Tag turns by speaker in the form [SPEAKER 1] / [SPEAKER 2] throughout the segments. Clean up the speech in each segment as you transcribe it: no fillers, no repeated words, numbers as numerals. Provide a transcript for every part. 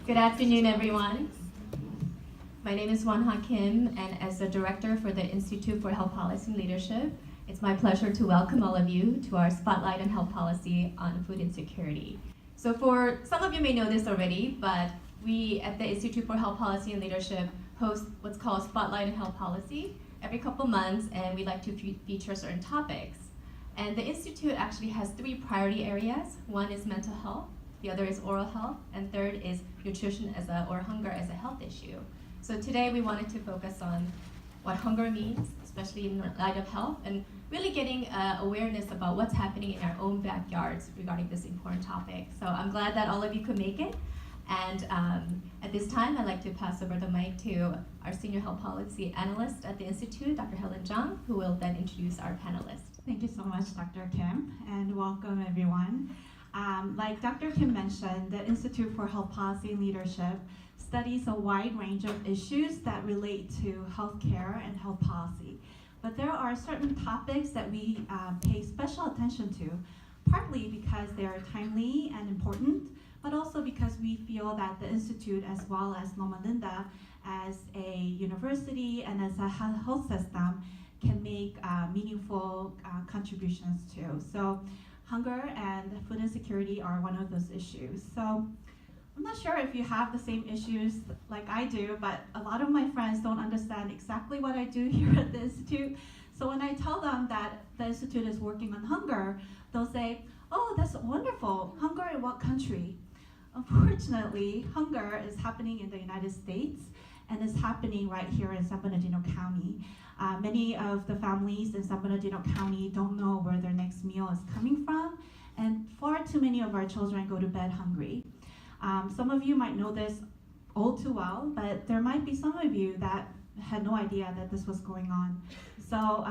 [SPEAKER 1] Good afternoon, everyone. My name is Won-Ha Kim, and as the director for the Institute for Health Policy and Leadership, it's my pleasure to welcome all of you to our Spotlight on Health Policy on Food Insecurity. So for some of you may know this already, but we at the Institute for Health Policy and Leadership host what's called Spotlight on Health Policy every couple months, and we like to feature certain topics. And the Institute actually has 3 priority areas. One is mental health, the other is oral health, and third is nutrition or hunger as a health issue. So today we wanted to focus on what hunger means, especially in light of health, and really getting awareness about what's happening in our own backyards regarding this important topic. So I'm glad that all of you could make it. And at this time, I'd like to pass over the mic to our Senior Health Policy Analyst at the Institute, Dr. Helen Zhang, who will then introduce our panelists.
[SPEAKER 2] Thank you so much, Dr. Kim, and welcome everyone. Like Dr. Kim mentioned, the Institute for Health Policy and Leadership studies a wide range of issues that relate to healthcare and health policy. But there are certain topics that we pay special attention to, partly because they are timely and important, but also because we feel that the Institute, as well as Loma Linda, as a university and as a health system, can make meaningful contributions to. So hunger and food insecurity are one of those issues. So I'm not sure if you have the same issues like I do, but a lot of my friends don't understand exactly what I do here at the Institute. So when I tell them that the Institute is working on hunger, they'll say, oh, that's wonderful. Hunger in what country? Unfortunately, hunger is happening in the United States, and it's happening right here in San Bernardino County. Many of the families in San Bernardino County don't know where their next meal is coming from, and far too many of our children go to bed hungry. Some of you might know this all too well, but there might be some of you that had no idea that this was going on. So,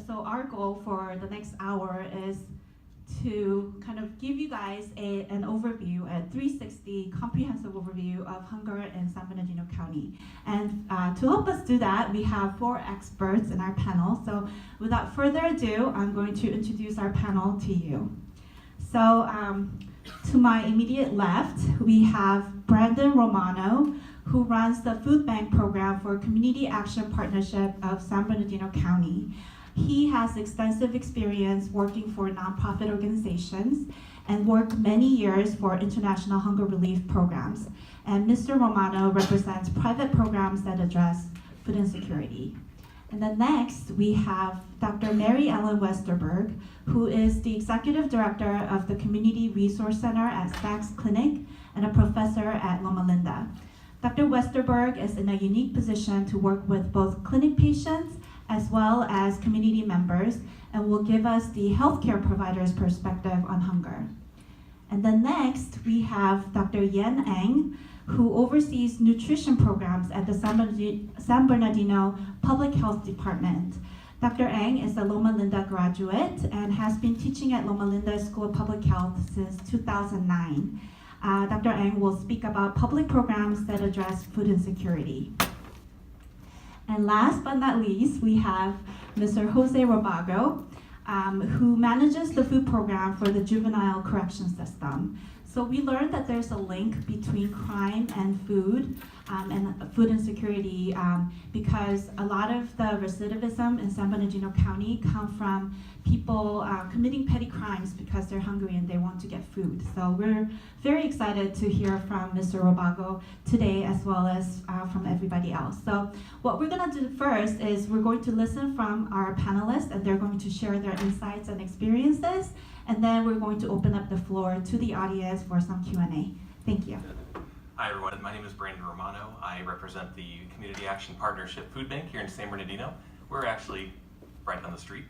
[SPEAKER 2] so our goal for the next hour is to kind of give you guys an overview, a 360 comprehensive overview of hunger in San Bernardino County. And to help us do that, we have 4 experts in our panel. So without further ado, I'm going to introduce our panel to you. So to my immediate left, we have Brandon Romano, who runs the food bank program for Community Action Partnership of San Bernardino County. He has extensive experience working for nonprofit organizations and worked many years for international hunger relief programs. And Mr. Romano represents private programs that address food insecurity. And then next, we have Dr. Mary Ellen Westerberg, who is the Executive Director of the Community Resource Center at Stacks Clinic and a professor at Loma Linda. Dr. Westerberg is in a unique position to work with both clinic patients as well as community members, and will give us the healthcare provider's perspective on hunger. And then next, we have Dr. Yen Ang, who oversees nutrition programs at the San Bernardino Public Health Department. Dr. Ang is a Loma Linda graduate and has been teaching at Loma Linda School of Public Health since 2009. Dr. Ang will speak about public programs that address food insecurity. And last but not least, we have Mr. Jose Robago, who manages the food program for the juvenile correction system. So we learned that there's a link between crime and food insecurity because a lot of the recidivism in San Bernardino County come from people committing petty crimes because they're hungry and they want to get food. So we're very excited to hear from Mr. Robago today, as well as from everybody else. So what we're gonna do first is we're going to listen from our panelists, and they're going to share their insights and experiences, and then we're going to open up the floor to the audience for some Q&A. Thank you.
[SPEAKER 3] Hi everyone, my name is Brandon Romano. I represent the Community Action Partnership Food Bank here in San Bernardino. We're actually right down the street.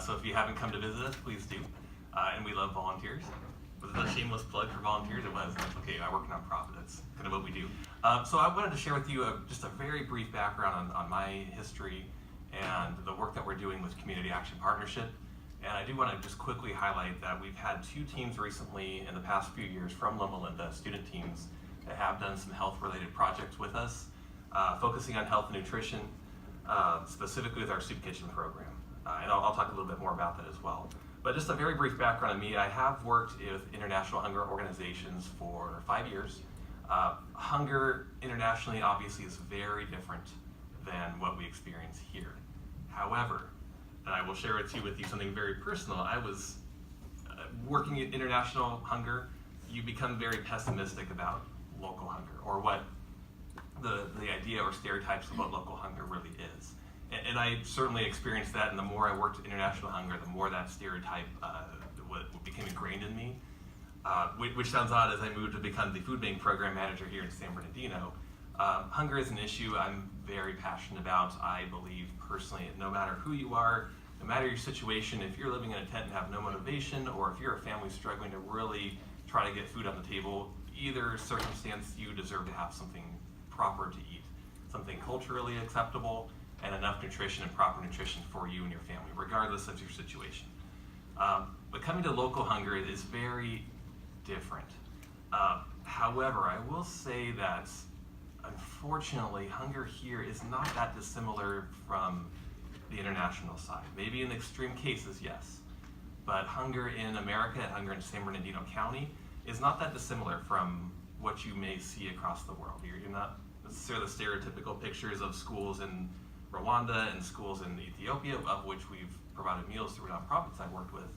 [SPEAKER 3] So if you haven't come to visit us, please do. And we love volunteers. Was it a shameless plug for volunteers? It was. That's okay. I work in nonprofit. That's kind of what we do. So I wanted to share with you just a very brief background on my history and the work that we're doing with Community Action Partnership. And I do want to just quickly highlight that we've had 2 teams recently in the past few years from Loma Linda, student teams, that have done some health-related projects with us, focusing on health and nutrition, specifically with our soup kitchen program. And I'll talk a little bit more about that as well. But just a very brief background on me, I have worked with international hunger organizations for 5 years. Hunger internationally obviously is very different than what we experience here. However, and I will share with you something very personal. I was working at international hunger. You become very pessimistic about local hunger, or what the idea or stereotypes of what local hunger really is. And I certainly experienced that, and the more I worked at international hunger, the more that stereotype became ingrained in me, which sounds odd as I moved to become the food bank program manager here in San Bernardino. Hunger is an issue I'm very passionate about. I believe personally, no matter who you are, no matter your situation, if you're living in a tent and have no motivation, or if you're a family struggling to really try to get food on the table, either circumstance, you deserve to have something proper to eat, something culturally acceptable, and enough nutrition and proper nutrition for you and your family, regardless of your situation. But coming to local hunger is very different. However, I will say that unfortunately, hunger here is not that dissimilar from the international side. Maybe in extreme cases, yes. But hunger in America and hunger in San Bernardino County is not that dissimilar from what you may see across the world. You're not necessarily the stereotypical pictures of schools in Rwanda and schools in Ethiopia, of which we've provided meals through nonprofits I've worked with.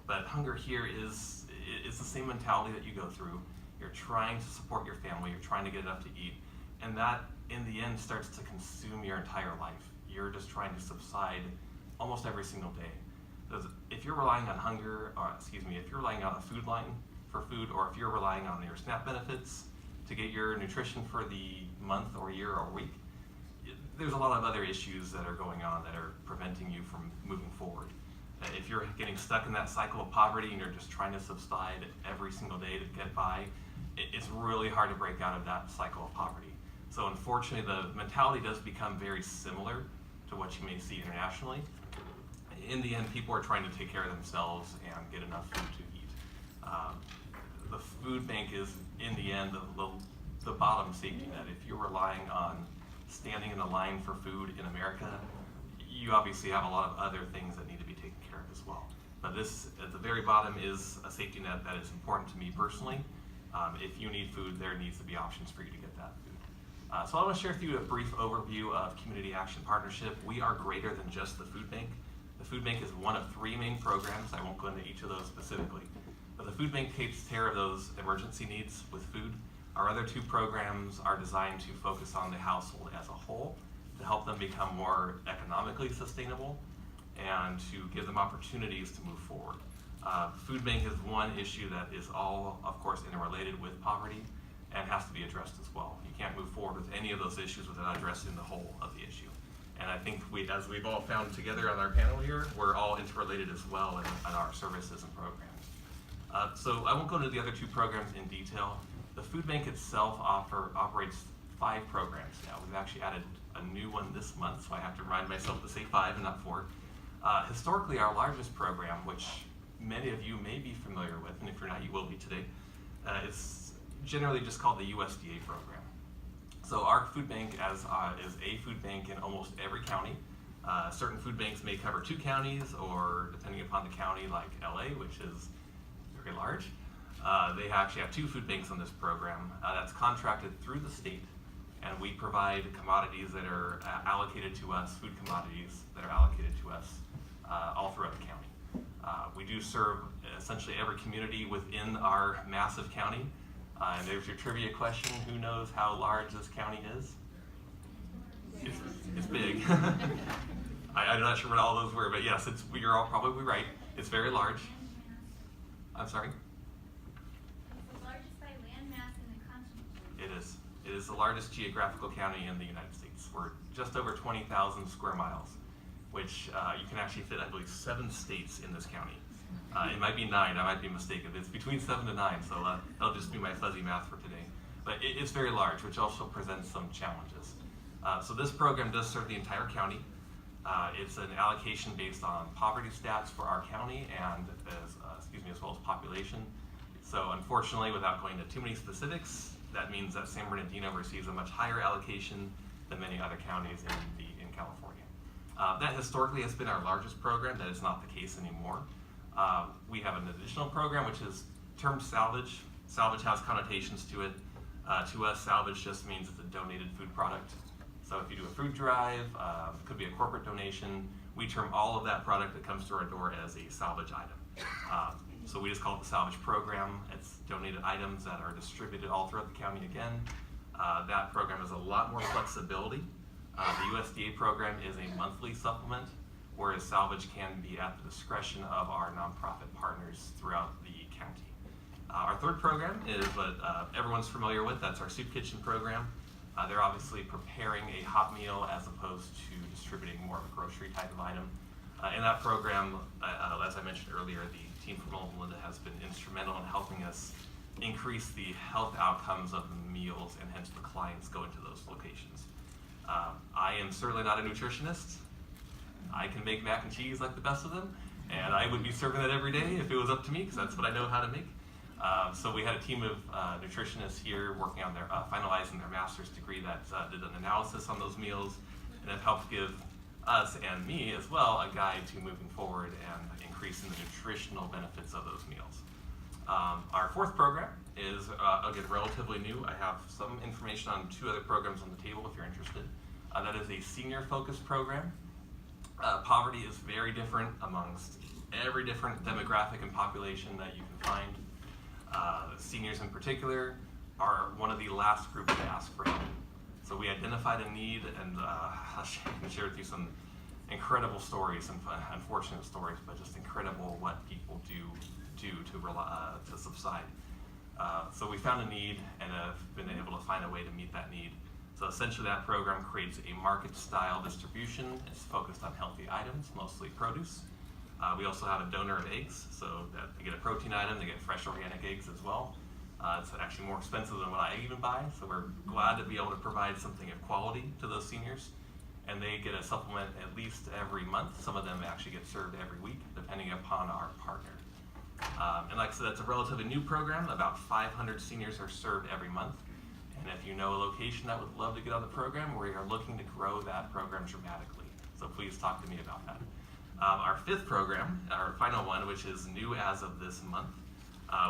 [SPEAKER 3] But hunger here is the same mentality that you go through. You're trying to support your family, you're trying to get enough to eat, and that in the end starts to consume your entire life. You're just trying to subside almost every single day. If you're relying on if you're relying on a food line for food, or if you're relying on your SNAP benefits to get your nutrition for the month or year or week, there's a lot of other issues that are going on that are preventing you from moving forward. If you're getting stuck in that cycle of poverty and you're just trying to subside every single day to get by, it's really hard to break out of that cycle of poverty. So unfortunately, the mentality does become very similar to what you may see internationally. In the end, people are trying to take care of themselves and get enough food to eat. The food bank is, in the end, the bottom safety net. If you're relying on standing in the line for food in America, you obviously have a lot of other things that need to be taken care of as well. But this, at the very bottom, is a safety net that is important to me personally. If you need food, there needs to be options for you to get that food. So I want to share with you a brief overview of Community Action Partnership. We are greater than just the food bank. The food bank is one of 3 main programs. I won't go into each of those specifically. But the food bank takes care of those emergency needs with food. Our other 2 programs are designed to focus on the household as a whole, to help them become more economically sustainable and to give them opportunities to move forward. Food bank is one issue that is all, of course, interrelated with poverty and has to be addressed as well. You can't move forward with any of those issues without addressing the whole of the issue. And I think as we've all found together on our panel here, we're all interrelated as well in our services and programs. So I won't go into the other 2 programs in detail. The food bank itself operates 5 programs now. We've actually added a new one this month, so I have to remind myself to say 5 and not 4. Historically, our largest program, which many of you may be familiar with, and if you're not, you will be today, is generally just called the USDA program. So our food bank is a food bank in almost every county. Certain food banks may cover 2 counties, or depending upon the county, like LA, which is very large, they actually have 2 food banks on this program that's contracted through the state, and we provide commodities that are allocated to us, food commodities that are allocated to us all throughout the county. We do serve essentially every community within our massive county. And there's your trivia question. Who knows how large this county is? It's big. I'm not sure what all those were, but yes, you're all probably right. It's very large. I'm sorry?
[SPEAKER 4] It's the largest by land mass in the continent.
[SPEAKER 3] It is. It is the largest geographical county in the United States. We're just over 20,000 square miles, which you can actually fit, I believe, 7 states in this county. It might be 9, I might be mistaken. It's between 7 to 9, so that'll just be my fuzzy math for today. But it's very large, which also presents some challenges. So this program does serve the entire county. It's an allocation based on poverty stats for our county and as well as population. So unfortunately, without going into too many specifics, that means that San Bernardino receives a much higher allocation than many other counties in California. That historically has been our largest program. That is not the case anymore. We have an additional program which is termed salvage. Salvage has connotations to it. To us, salvage just means it's a donated food product. So if you do a food drive, it could be a corporate donation, we term all of that product that comes to our door as a salvage item. So we just call it the salvage program. It's donated items that are distributed all throughout the county again. That program has a lot more flexibility. The USDA program is a monthly supplement, whereas salvage can be at the discretion of our nonprofit partners throughout the county. Our third program is what everyone's familiar with. That's our soup kitchen program. They're obviously preparing a hot meal as opposed to distributing more of a grocery type of item. In that program, as I mentioned earlier, the team from Loma Linda has been instrumental in helping us increase the health outcomes of the meals and hence the clients go into those locations. I am certainly not a nutritionist. I can make mac and cheese like the best of them, and I would be serving that every day if it was up to me, because that's what I know how to make. So we had a team of nutritionists here working on their finalizing their master's degree that did an analysis on those meals and have helped give us and me as well a guide to moving forward and increasing the nutritional benefits of those meals. Our fourth program is, again, relatively new. I have some information on two other programs on the table if you're interested. That is a senior-focused program. Poverty is very different amongst every different demographic and population that you can find. Seniors in particular are one of the last groups to ask for help. So we identified a need, and I'll share with you some incredible stories and unfortunate stories, but just incredible what people do to subside. So we found a need and have been able to find a way to meet that need. So essentially that program creates a market-style distribution. It's focused on healthy items, mostly produce. We also have a donor of eggs, so that they get a protein item, they get fresh organic eggs as well. It's actually more expensive than what I even buy, so we're glad to be able to provide something of quality to those seniors. And they get a supplement at least every month. Some of them actually get served every week, depending upon our partner. And like I said, that's a relatively new program. About 500 seniors are served every month. And if you know a location that would love to get on the program, we are looking to grow that program dramatically. So please talk to me about that. Our fifth program, our final one, which is new as of this month,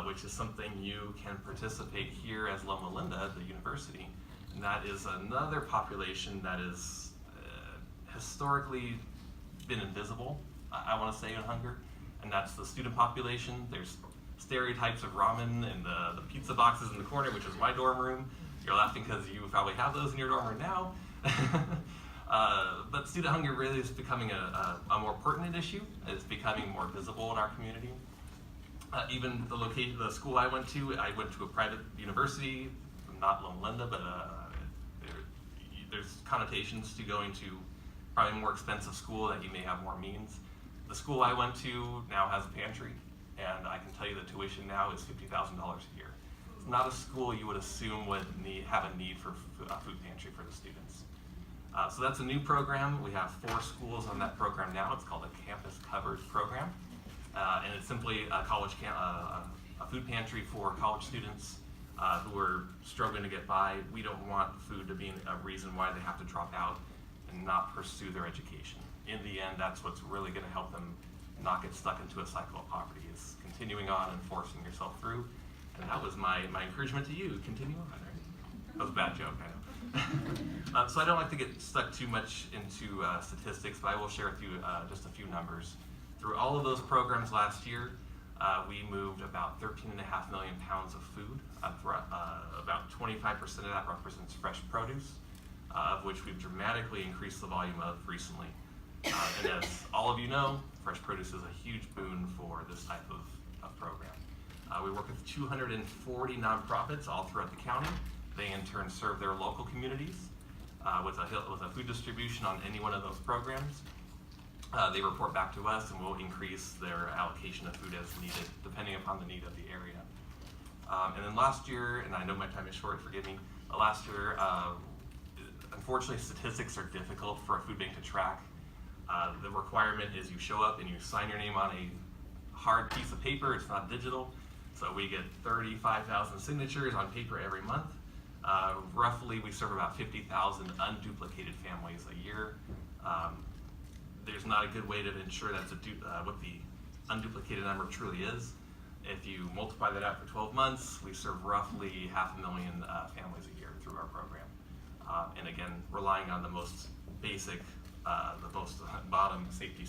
[SPEAKER 3] which is something you can participate here as Loma Linda, the university. And that is another population that is historically been invisible, I want to say, in hunger. And that's the student population. There's stereotypes of ramen and the pizza boxes in the corner, which is my dorm room. You're laughing because you probably have those in your dorm room now. But student hunger really is becoming a more pertinent issue. It's becoming more visible in our community. Even the school I went to a private university, not Loma Linda, but there's connotations to going to probably a more expensive school that you may have more means. The school I went to now has a pantry, and I can tell you the tuition now is $50,000 a year. It's not a school you would assume would have a need for a food pantry for the students. So that's a new program. We have 4 schools on that program now. It's called a campus covered program. And it's simply a food pantry for college students who are struggling to get by. We don't want food to be a reason why they have to drop out and not pursue their education. In the end, that's what's really going to help them not get stuck into a cycle of poverty, is continuing on and forcing yourself through. And that was my encouragement to you. Continue on. Right? That was a bad joke, I know. So I don't like to get stuck too much into statistics, but I will share with you just a few numbers. Through all of those programs last year, we moved about 13.5 million pounds of food. About 25% of that represents fresh produce, of which we've dramatically increased the volume of recently. And as all of you know, fresh produce is a huge boon for this type of program. We work with 240 nonprofits all throughout the county. They in turn serve their local communities with a food distribution on any one of those programs. They report back to us and we'll increase their allocation of food as needed, depending upon the need of the area. And then last year, and I know my time is short, forgive me, last year, unfortunately statistics are difficult for a food bank to track. The requirement is you show up and you sign your name on a hard piece of paper, it's not digital. So we get 35,000 signatures on paper every month. Roughly, we serve about 50,000 unduplicated families a year. There's not a good way to ensure that's what the unduplicated number truly is. If you multiply that out for 12 months, we serve roughly 500,000 families a year through our program. And again, relying on the most basic, the most bottom safety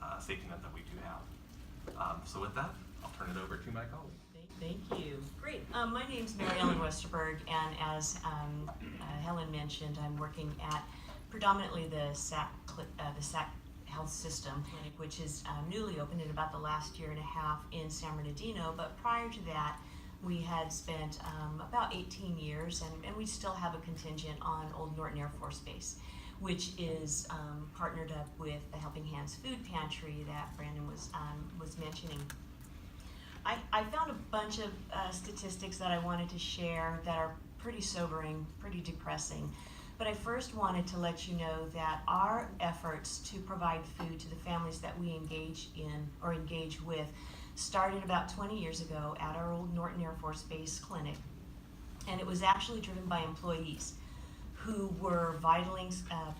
[SPEAKER 3] net that we do have. So with that, I'll turn it over to my colleague.
[SPEAKER 5] Thank you. Great. My name's Mary Ellen Westerberg, and as Helen mentioned, I'm working at predominantly the SAC Health System Clinic, which is newly opened in about the last year and a half in San Bernardino. But prior to that, we had spent about 18 years, and we still have a contingent on Old Norton Air Force Base, which is partnered up with the Helping Hands Food Pantry that Brandon was mentioning. I found a bunch of statistics that I wanted to share that are pretty sobering, pretty depressing. But I first wanted to let you know that our efforts to provide food to the families that we engage in or engage with started about 20 years ago at our Old Norton Air Force Base clinic. And it was actually driven by employees who were vitaling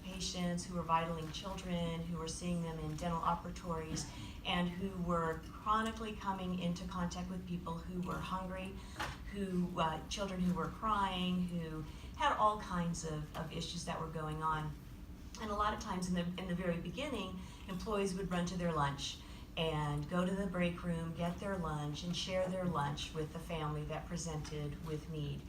[SPEAKER 5] patients, who were vitaling children, who were seeing them in dental operatories, and who were chronically coming into contact with people who were hungry, children who were crying, who had all kinds of issues that were going on. And a lot of times in the very beginning, employees would run to their lunch and go to the break room, get their lunch, and share their lunch with the family that presented with need.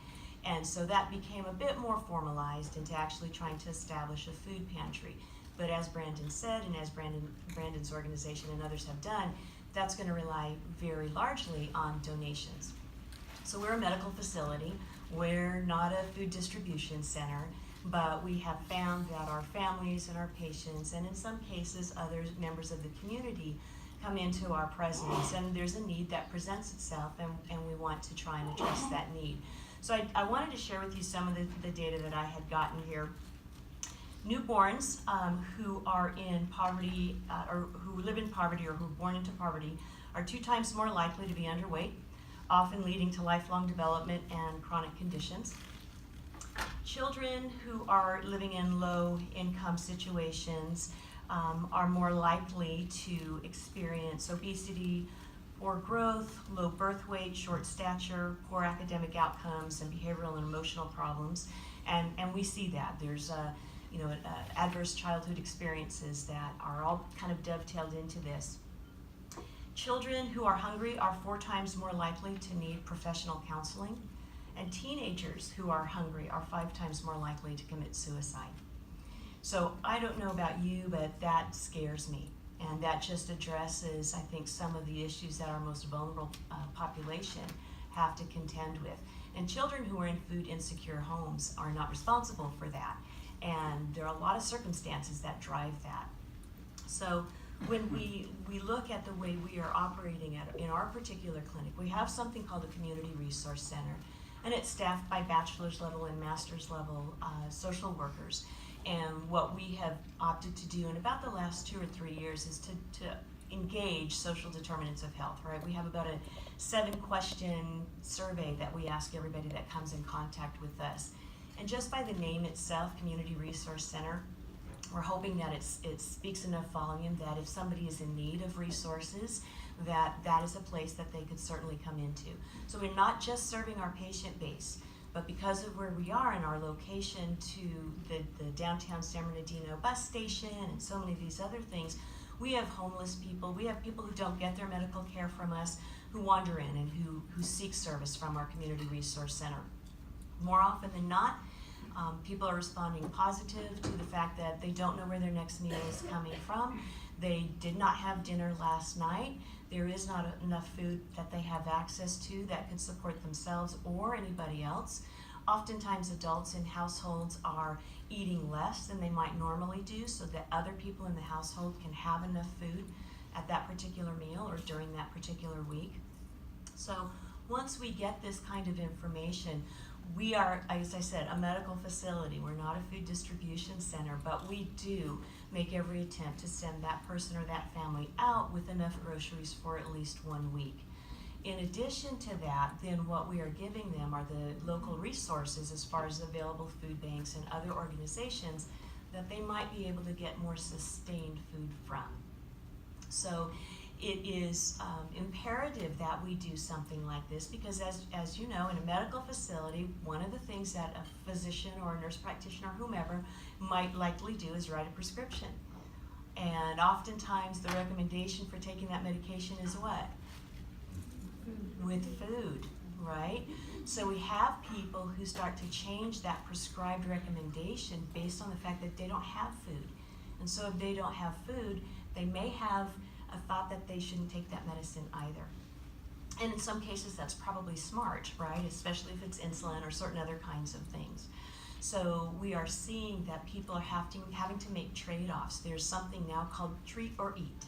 [SPEAKER 5] And so that became a bit more formalized into actually trying to establish a food pantry. But as Brandon said, and as Brandon's organization and others have done, that's going to rely very largely on donations. So we're a medical facility. We're not a food distribution center, but we have found that our families and our patients, and in some cases other members of the community, come into our presence, and there's a need that presents itself, and we want to try and address that need. So I wanted to share with you some of the data that I had gotten here. Newborns who are in poverty, or who live in poverty, or who are born into poverty, are 2 times more likely to be underweight, often leading to lifelong development and chronic conditions. Children who are living in low-income situations are more likely to experience obesity, poor growth, low birth weight, short stature, poor academic outcomes, and behavioral and emotional problems. And we see that. There's adverse childhood experiences that are all kind of dovetailed into this. Children who are hungry are 4 times more likely to need professional counseling, and teenagers who are hungry are 5 times more likely to commit suicide. So I don't know about you, but that scares me, and that just addresses, I think, some of the issues that our most vulnerable population have to contend with. And children who are in food insecure homes are not responsible for that, and there are a lot of circumstances that drive that. So when we look at the way we are operating in our particular clinic, we have something called the Community Resource Center, and it's staffed by bachelor's level and master's level social workers. And what we have opted to do in about the last 2 or 3 years is to engage social determinants of health, right? We have about a 7-question survey that we ask everybody that comes in contact with us. And just by the name itself, Community Resource Center, we're hoping that it speaks enough volume that if somebody is in need of resources, that is a place that they could certainly come into. So we're not just serving our patient base, but because of where we are in our location to the downtown San Bernardino bus station and so many of these other things, we have homeless people, we have people who don't get their medical care from us, who wander in and who seek service from our Community Resource Center. More often than not, people are responding positive to the fact that they don't know where their next meal is coming from. They did not have dinner last night. There is not enough food that they have access to that could support themselves or anybody else. Oftentimes adults in households are eating less than they might normally do so that other people in the household can have enough food at that particular meal or during that particular week. So once we get this kind of information, we are, as I said, a medical facility. We're not a food distribution center, but we do make every attempt to send that person or that family out with enough groceries for at least 1 week. In addition to that, then what we are giving them are the local resources as far as available food banks and other organizations that they might be able to get more sustained food from. So it is imperative that we do something like this because as you know, in a medical facility, one of the things that a physician or a nurse practitioner or whomever might likely do is write a prescription. And oftentimes the recommendation for taking that medication is what? With food, right? So we have people who start to change that prescribed recommendation based on the fact that they don't have food. And so if they don't have food, they may have a thought that they shouldn't take that medicine either. And in some cases that's probably smart, right? Especially if it's insulin or certain other kinds of things. So we are seeing that people are having to make trade-offs. There's something now called treat or eat.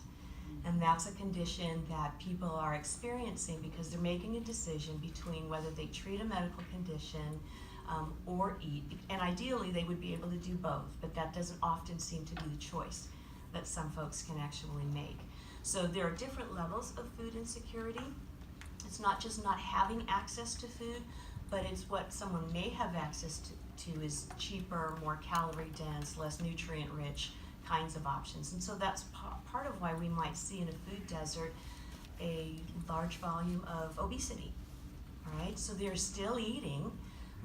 [SPEAKER 5] And that's a condition that people are experiencing because they're making a decision between whether they treat a medical condition or eat. And ideally they would be able to do both, but that doesn't often seem to be the choice that some folks can actually make. So there are different levels of food insecurity. It's not just not having access to food, but it's what someone may have access to is cheaper, more calorie dense, less nutrient rich kinds of options. And so that's part of why we might see in a food desert a large volume of obesity, right? So they're still eating,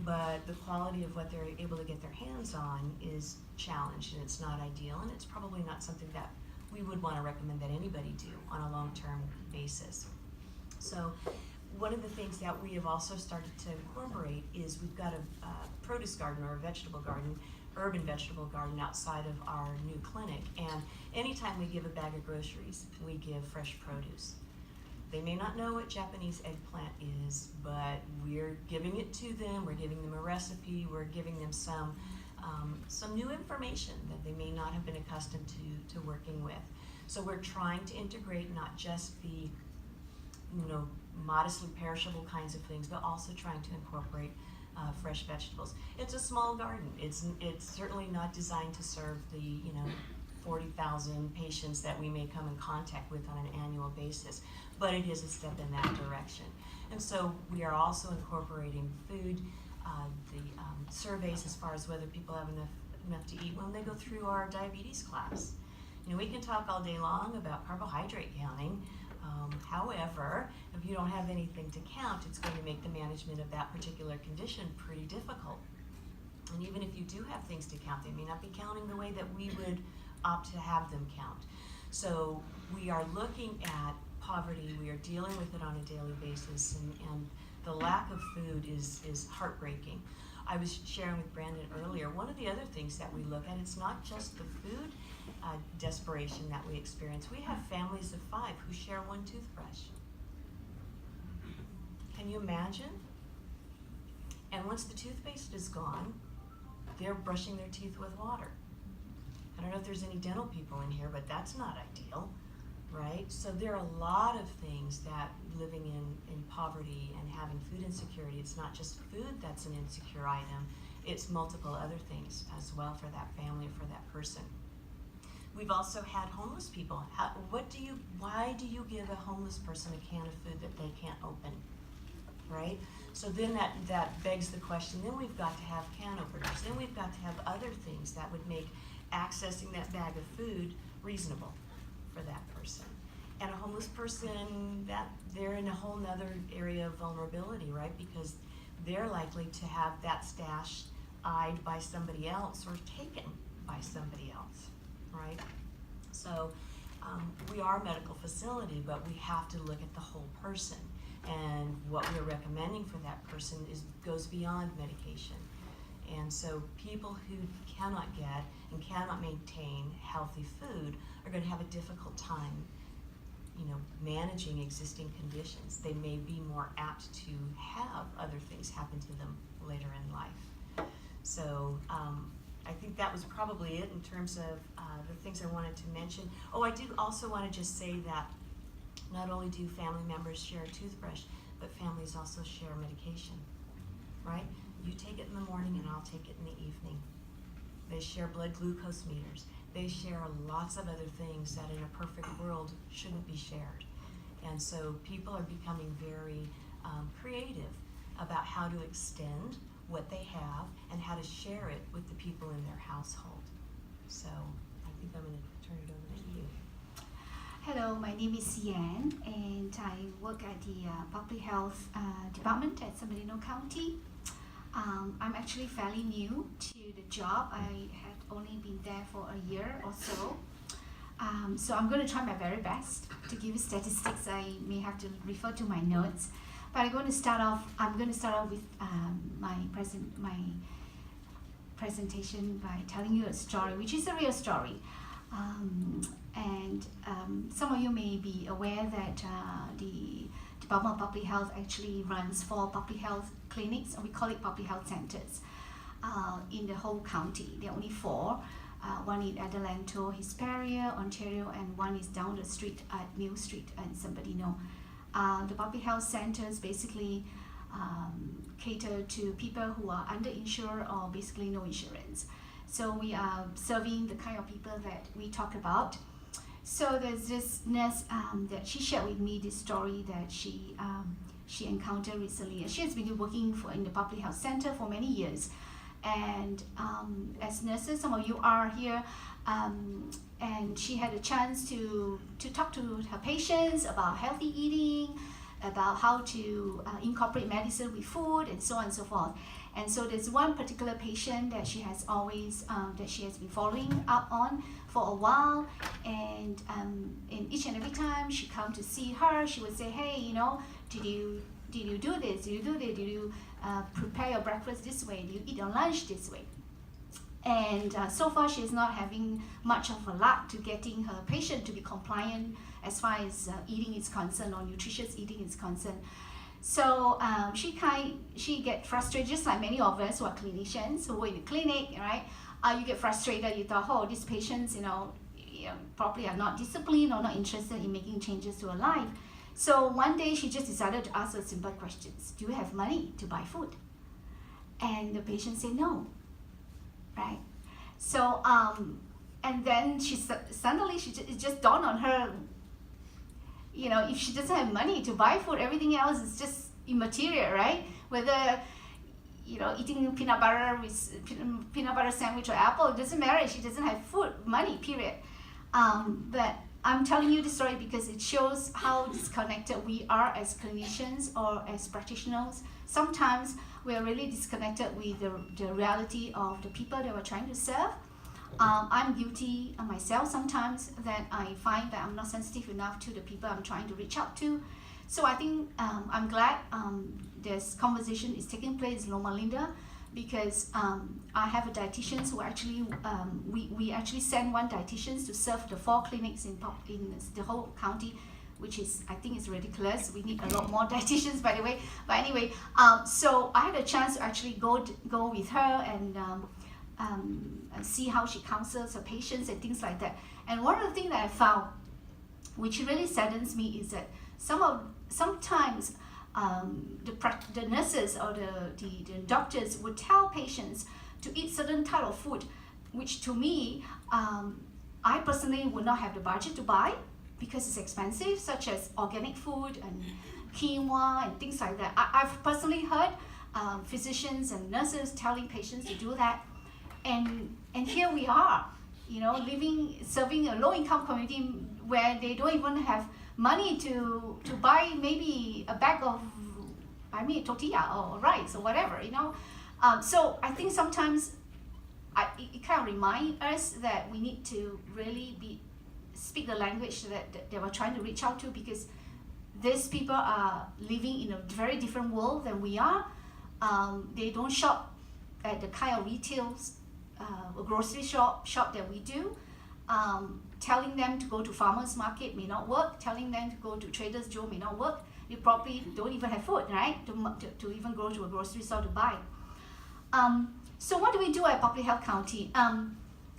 [SPEAKER 5] but the quality of what they're able to get their hands on is challenged, and it's not ideal, and it's probably not something that we would want to recommend that anybody do on a long-term basis. So one of the things that we have also started to incorporate is we've got a produce garden or a vegetable garden, urban vegetable garden outside of our new clinic, and anytime we give a bag of groceries, we give fresh produce. They may not know what Japanese eggplant is, but we're giving it to them, we're giving them a recipe, we're giving them some new information that they may not have been accustomed to working with. So we're trying to integrate not just the modestly perishable kinds of things, but also trying to incorporate fresh vegetables. It's a small garden. It's certainly not designed to serve the 40,000 patients that we may come in contact with on an annual basis, but it is a step in that direction. And so we are also incorporating food, the surveys as far as whether people have enough to eat when they go through our diabetes class. We can talk all day long about carbohydrate counting. However, if you don't have anything to count, it's going to make the management of that particular condition pretty difficult. And even if you do have things to count, they may not be counting the way that we would opt to have them count. So we are looking at poverty, we are dealing with it on a daily basis, and the lack of food is heartbreaking. I was sharing with Brandon earlier, one of the other things that we look at, it's not just the food desperation that we experience. We have families of 5 who share one toothbrush. Can you imagine? And once the toothpaste is gone, they're brushing their teeth with water. I don't know if there's any dental people in here, but that's not ideal, right? So there are a lot of things that living in poverty and having food insecurity, it's not just food that's an insecure item, it's multiple other things as well for that family or for that person. We've also had homeless people. Why do you give a homeless person a can of food that they can't open, right? So then that begs the question, then we've got to have can openers, then we've got to have other things that would make accessing that bag of food reasonable for that person. And a homeless person, they're in a whole nother area of vulnerability, right? Because they're likely to have that stash eyed by somebody else or taken by somebody else, right? So we are a medical facility, but we have to look at the whole person. And what we're recommending for that person goes beyond medication. And so people who cannot get and cannot maintain healthy food are going to have a difficult time, managing existing conditions. They may be more apt to have other things happen to them later in life. So I think that was probably it in terms of the things I wanted to mention. Oh, I do also want to just say that not only do family members share a toothbrush, but families also share medication, right? You take it in the morning and I'll take it in the evening. They share blood glucose meters. They share lots of other things that in a perfect world shouldn't be shared. And so people are becoming very creative about how to extend what they have and how to share it with the people in their household. So I think I'm going to turn it over to you.
[SPEAKER 6] Hello, my name is Yan, and I work at the Public Health Department at San Bernardino County. I'm actually fairly new to the job. I had only been there for a year or so. So I'm going to try my very best to give you statistics. I may have to refer to my notes, but I'm going to start off with my presentation by telling you a story, which is a real story. Some of you may be aware that the Department of Public Health actually runs 4 public health clinics, and we call it public health centers, in the whole county. There are only 4. One in Adelanto, Hesperia, Ontario, and one is down the street at Mill Street in San Bernardino. The public health centers basically cater to people who are underinsured or basically no insurance. So we are serving the kind of people that we talk about. So there's this nurse that she shared with me this story that she encountered recently. She has been working in the public health center for many years. And as nurses, some of you are here, and she had a chance to talk to her patients about healthy eating, about how to incorporate medicine with food, and so on and so forth. And so there's one particular patient that she has always that she has been following up on for a while, and each and every time she come to see her, she would say, hey, you know, did you do this? Did you do this? Did you prepare your breakfast this way? Do you eat your lunch this way? And so far she's not having much of a luck to getting her patient to be compliant as far as eating is concerned, or nutritious eating is concerned. So she get frustrated, just like many of us who are clinicians who work in the clinic, right? You get frustrated. You thought, oh, these patients, probably are not disciplined or not interested in making changes to her life. So one day she just decided to ask her simple questions. Do you have money to buy food? And the patient said no, right? So and then suddenly it just dawned on her, if she doesn't have money to buy food, everything else is just immaterial, right? Whether eating peanut butter sandwich or apple, it doesn't matter. She doesn't have money, period. But I'm telling you this story because it shows how disconnected we are as clinicians or as practitioners. Sometimes we are really disconnected with the reality of the people that we're trying to serve. I'm guilty myself sometimes that I find that I'm not sensitive enough to the people I'm trying to reach out to. So I think I'm glad this conversation is taking place in Loma Linda, because I have a dietitian who actually, we actually send one dietitian to serve the 4 clinics in the whole county, which I think is ridiculous. We need a lot more dietitians, by the way. But anyway, so I had a chance to actually go with her and see how she counsels her patients and things like that. And one of the things that I found, which really saddens me, is that sometimes the nurses or the doctors would tell patients to eat certain type of food, which to me, I personally would not have the budget to buy because it's expensive, such as organic food and quinoa and things like that. I've personally heard physicians and nurses telling patients to do that. And here we are, serving a low-income community where they don't even have money to buy maybe a bag of, tortilla or rice or whatever, So I think sometimes it kind of reminds us that we need to really speak the language that we're trying to reach out to, because these people are living in a very different world than we are. They don't shop at the kind of retail grocery shop that we do. Telling them to go to farmers market may not work. Telling them to go to Trader's Joe may not work. They probably don't even have food, right? To even go to a grocery store to buy. So what do we do at Public Health County?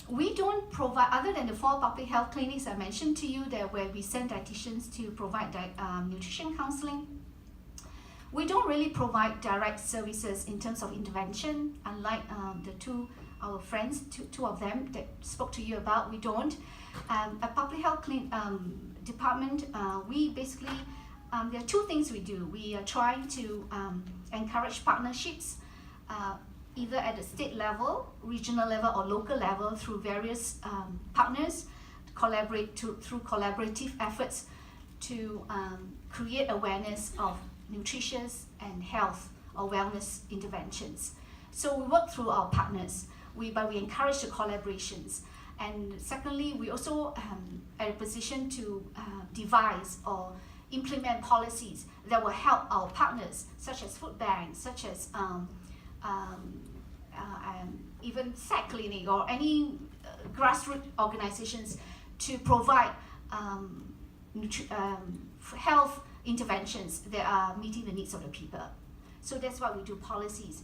[SPEAKER 6] We don't provide, other than the 4 public health clinics I mentioned to you, where we send dietitians to provide nutrition counseling. We don't really provide direct services in terms of intervention, unlike our friends, two of them that spoke to you about. We don't. At Public Health Department, we basically, there are 2 things we do. We are trying to encourage partnerships, either at the state level, regional level, or local level through various partners, through collaborative efforts to create awareness of nutritious and health or wellness interventions. So we work through our partners, but we encourage the collaborations. And secondly, we also are in a position to devise or implement policies that will help our partners, such as food banks, such as even SAC clinic or any grassroots organizations to provide health interventions that are meeting the needs of the people. So that's why we do policies.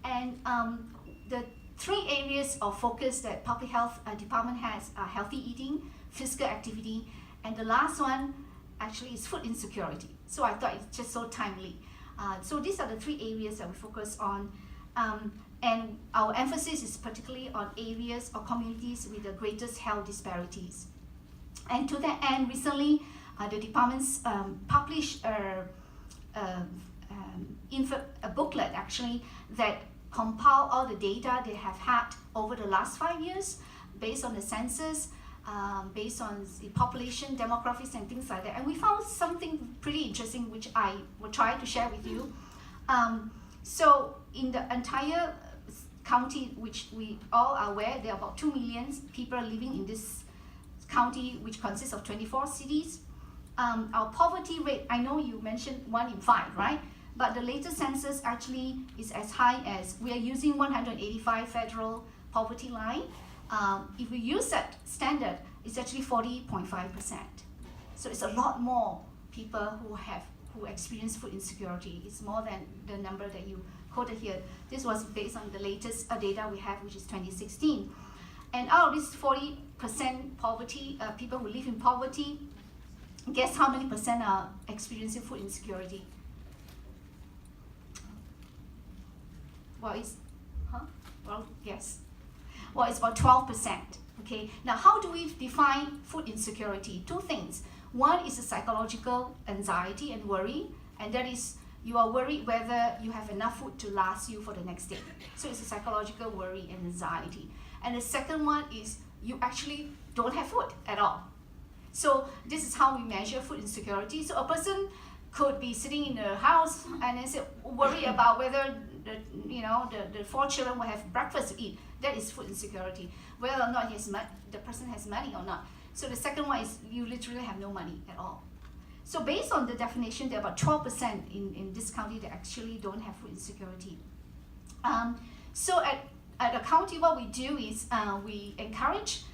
[SPEAKER 6] And the 3 areas of focus that public health department has are healthy eating, physical activity, and the last one actually is food insecurity. So I thought it's just so timely. So these are the 3 areas that we focus on. And our emphasis is particularly on areas or communities with the greatest health disparities. And to that end, recently, the departments published a booklet actually that compile all the data they have had over the last 5 years based on the census, based on the population demographics and things like that. And we found something pretty interesting which I will try to share with you. So in the entire county, which we all are aware, there are about 2 million people living in this county, which consists of 24 cities. Our poverty rate, I know you mentioned 1 in 5, right? But the latest census actually is as high as, we are using 185 federal poverty line. If we use that standard, it's actually 40.5%. So it's a lot more people who experience food insecurity. It's more than the number that you quoted here. This was based on the latest data we have, which is 2016. And out of this 40% poverty, people who live in poverty, guess how many percent are experiencing food insecurity? Well, yes. Well, it's about 12%. Okay. Now, how do we define food insecurity? 2 things. One is a psychological anxiety and worry, and that is you are worried whether you have enough food to last you for the next day. So it's a psychological worry and anxiety. And the second one is you actually don't have food at all. So this is how we measure food insecurity. So a person could be sitting in a house and then say, worry about whether the 4 children will have breakfast to eat. That is food insecurity. Whether or not the person has money or not. So the second one is you literally have no money at all. So based on the definition, there are about 12% in this county that actually don't have food insecurity. So at the county, what we do is we encourage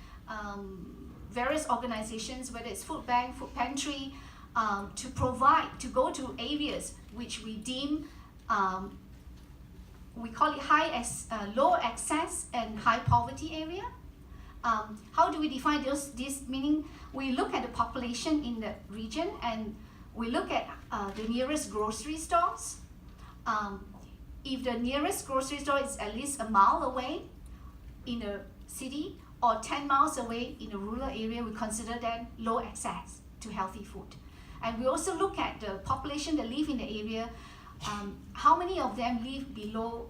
[SPEAKER 6] various organizations, whether it's food bank, food pantry, to go to areas which we deem, we call it low access and high poverty area. How do we define this? Meaning we look at the population in the region and we look at the nearest grocery stores. If the nearest grocery store is at least a mile away in a city or 10 miles away in a rural area, we consider that low access to healthy food. And we also look at the population that live in the area, how many of them live below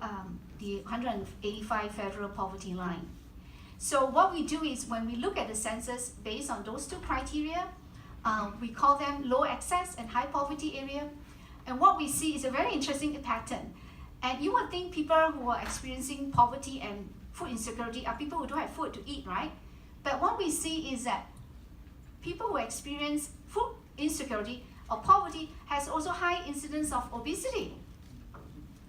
[SPEAKER 6] the 185 federal poverty line. So what we do is when we look at the census based on those 2 criteria, we call them low access and high poverty area. And what we see is a very interesting pattern. And you would think people who are experiencing poverty and food insecurity are people who don't have food to eat, right? But what we see is that people who experience food insecurity or poverty has also high incidence of obesity,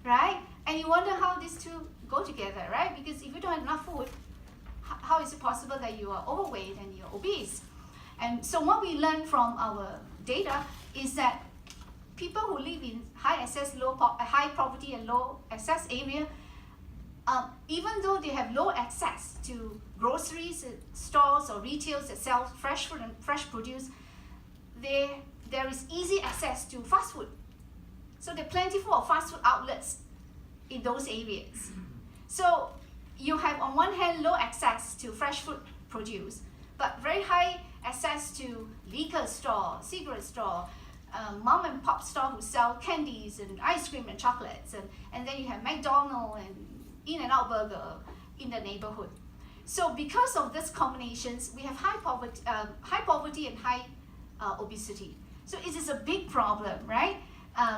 [SPEAKER 6] right? And you wonder how these 2 go together, right? Because if you don't have enough food, how is it possible that you are overweight and you're obese? And so what we learn from our data is that people who live in high poverty and low access area, even though they have low access to groceries, stores or retails that sell fresh food and fresh produce, there is easy access to fast food. So there are plentiful of fast food outlets in those areas. So you have on one hand low access to fresh food produce, but very high access to liquor store, cigarette store, mom and pop store who sell candies and ice cream and chocolates, and then you have McDonald's and In-N-Out Burger in the neighborhood. So because of these combinations, we have high poverty and high obesity. So it is a big problem, right?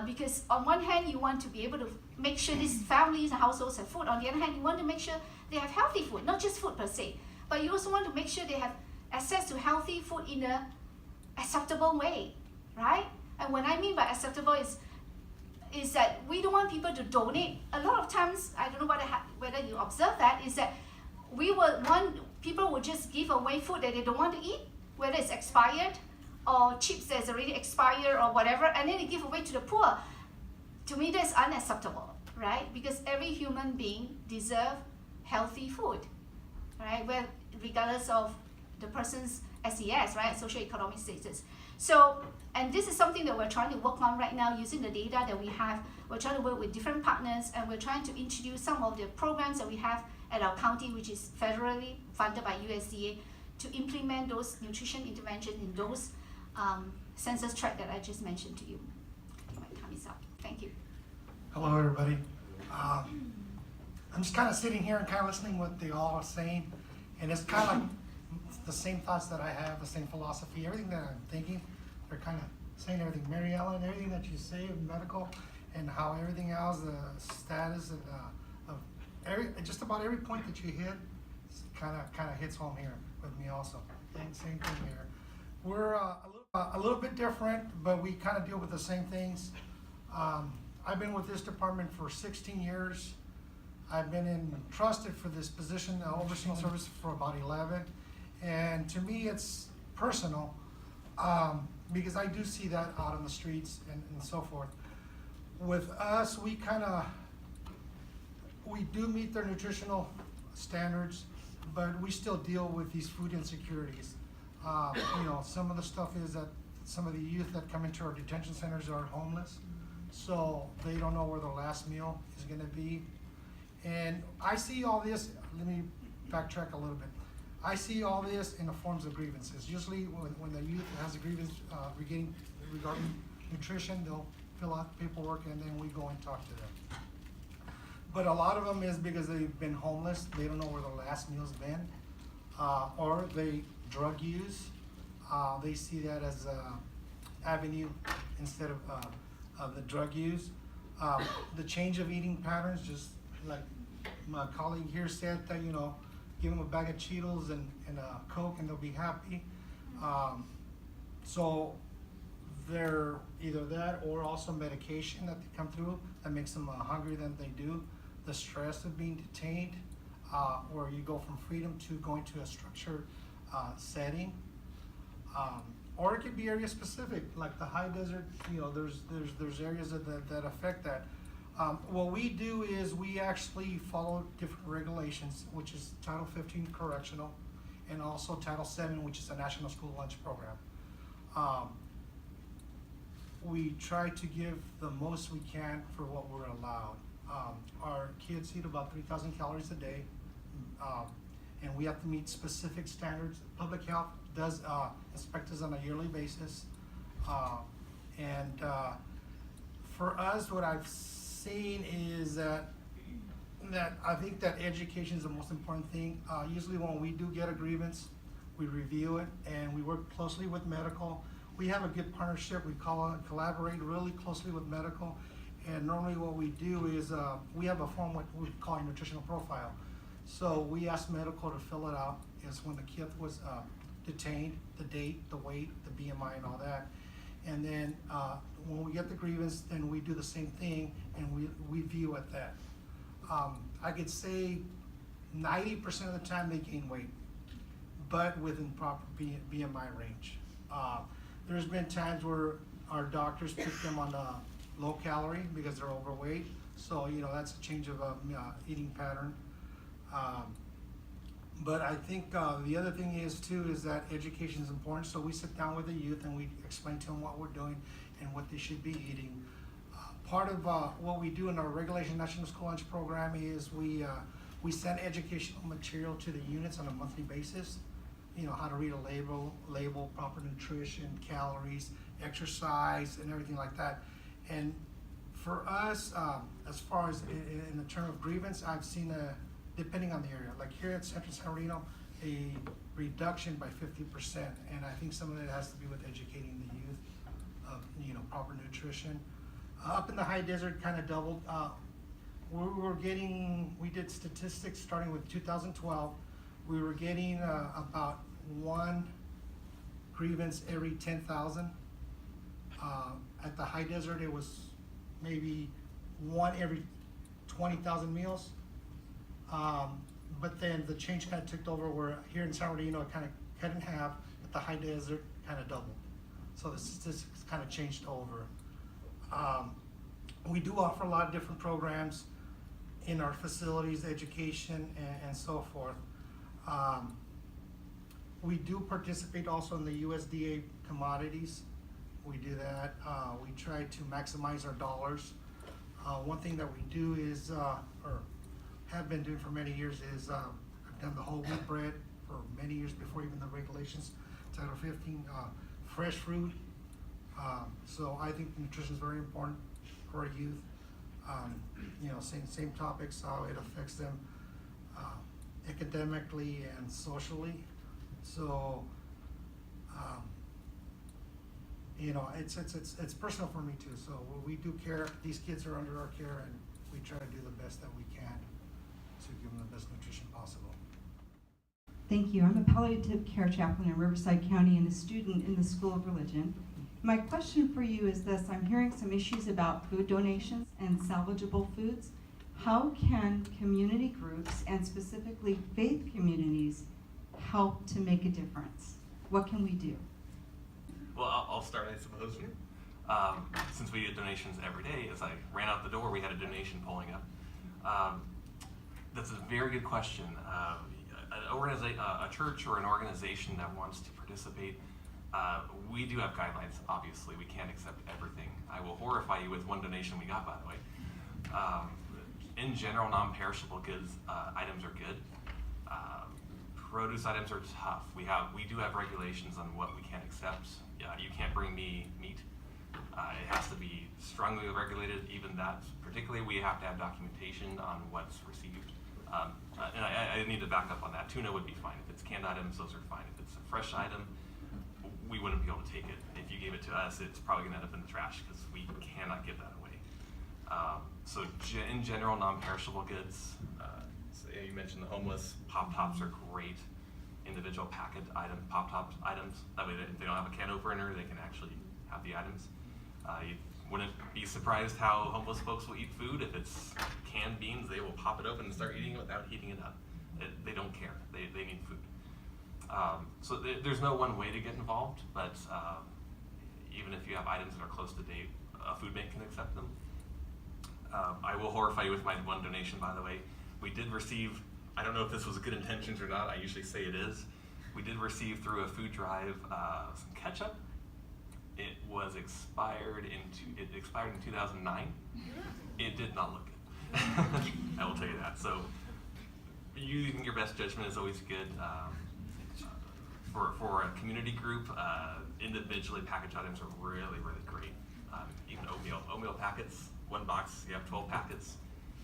[SPEAKER 6] Because on one hand, you want to be able to make sure these families and households have food. On the other hand, you want to make sure they have healthy food, not just food per se, but you also want to make sure they have access to healthy food in an acceptable way, right? And what I mean by acceptable is that we don't want people to donate. A lot of times, I don't know whether you observe that, is that people would just give away food that they don't want to eat, whether it's expired or chips that's already expired or whatever, and then they give away to the poor. To me, that's unacceptable, right? Because every human being deserves healthy food, right? Regardless of the person's SES, right? Socioeconomic status. So, and this is something that we're trying to work on right now using the data that we have. We're trying to work with different partners, and we're trying to introduce some of the programs that we have at our county, which is federally funded by USDA, to implement those nutrition interventions in those census tracts that I just mentioned to you. My time is up. Thank you.
[SPEAKER 7] Hello, everybody. I'm just kind of sitting here and kind of listening what they all are saying, and it's kind of like the same thoughts that I have, the same philosophy, everything that I'm thinking. They're kind of saying everything. Mary Ellen, everything that you say of medical and how everything else, the status of just about every point that you hit, kind of hits home here with me also. And same thing here. We're a little bit different, but we kind of deal with the same things. I've been with this department for 16 years. I've been entrusted for this position, overseeing service, for about 11. And to me, it's personal, because I do see that out on the streets and so forth. With us, we do meet their nutritional standards, but we still deal with these food insecurities. Some of the stuff is that some of the youth that come into our detention centers are homeless, so they don't know where their last meal is gonna be. And I see all this, let me backtrack a little bit. I see all this in the forms of grievances. Usually when the youth has a grievance regarding nutrition, they'll fill out the paperwork and then we go and talk to them. But a lot of them is because they've been homeless, they don't know where their last meal's been, or they drug use. They see that as an avenue instead of the drug use. The change of eating patterns, just like my colleague here said, that give them a bag of Cheetos and a Coke and they'll be happy. So they're either that or also medication that they come through that makes them hungrier than they do. The stress of being detained, where you go from freedom to going to a structured setting. Or it could be area specific, like the high desert, there's areas that affect that. What we do is we actually follow different regulations, which is Title 15 correctional, and also Title 7, which is a national school lunch program. We try to give the most we can for what we're allowed. Our kids eat about 3,000 calories a day, and we have to meet specific standards. Public Health does inspect us on a yearly basis. For us, what I've seen is that I think that education is the most important thing. Usually when we do get a grievance, we review it and we work closely with medical. We have a good partnership. We collaborate really closely with medical. And normally what we do is we have a form what we call a nutritional profile. So we ask medical to fill it out. It's when the kid was detained, the date, the weight, the BMI and all that. And then when we get the grievance, then we do the same thing and we view at that. I could say 90% of the time they gain weight, but within proper BMI range. There's been times where our doctors put them on low calorie because they're overweight. So, that's a change of eating pattern. But I think the other thing is that education is important. So we sit down with the youth and we explain to them what we're doing and what they should be eating. Part of what we do in our Regulation National School Lunch Program is we send educational material to the units on a monthly basis. How to read a label, proper nutrition, calories, exercise, and everything like that. And for us, as far as in the term of grievance, I've seen a depending on the area. Like here at Central San Bernardino, a reduction by 50%, and I think some of it has to be with educating the youth of, you know, proper nutrition. Up in the high desert, kind of doubled. We did statistics starting with 2012. We were getting about one grievance every 10,000. At the high desert, it was maybe one every 20,000 meals. But then the change kind of took over where here in San Bernardino, it kind of cut in half. At the high desert, kind of doubled. So the statistics kind of changed over. We do offer a lot of different programs in our facilities, education, and so forth. We do participate also in the USDA commodities. We do that. We try to maximize our dollars. One thing that we do is, or have been doing for many years, is I've done the whole wheat bread for many years before even the regulations, Title 15, fresh fruit. So I think nutrition is very important for our youth. You know, same topics, how it affects them academically and socially. So, you know, it's personal for me too. So we do care. These kids are under our care, and we try to do the best that we can to give them the best nutrition possible.
[SPEAKER 8] Thank you. I'm a palliative care chaplain in Riverside County and a student in the School of Religion. My question for you is this: I'm hearing some issues about food donations and salvageable foods. How can community groups, and specifically faith communities, help to make a difference? What can we do?
[SPEAKER 3] Well, I'll start, I suppose. Since we get donations every day, as I ran out the door, we had a donation pulling up. That's a very good question. A church or an organization that wants to participate, we do have guidelines, obviously. We can't accept everything. I will horrify you with one donation we got, by the way. In general, non-perishable goods items are good. Produce items are tough. We do have regulations on what we can accept. You can't bring me meat. It has to be strongly regulated. Even that, particularly, we have to have documentation on what's received. And I need to back up on that. Tuna would be fine. If it's canned items, those are fine. If it's a fresh item, we wouldn't be able to take it. If you gave it to us, it's probably gonna end up in the trash because we cannot give that away. So in general, non-perishable goods, so you mentioned the homeless, Pop-Tops are great. Individual packet Pop-Top items. That way if they don't have a can opener, they can actually have the items. You wouldn't be surprised how homeless folks will eat food. If it's canned beans, they will pop it open and start eating it without heating it up. They don't care. They need food. So there's no one way to get involved, but even if you have items that are close to date, a food bank can accept them. I will horrify you with my one donation, by the way. We did receive, I don't know if this was good intentions or not, I usually say it is. We did receive through a food drive some ketchup. It was expired in 2009. It did not look good. I will tell you that. So using your best judgment is always good. For a community group, individually packaged items are really, really great. Even oatmeal packets, one box, you have 12 packets.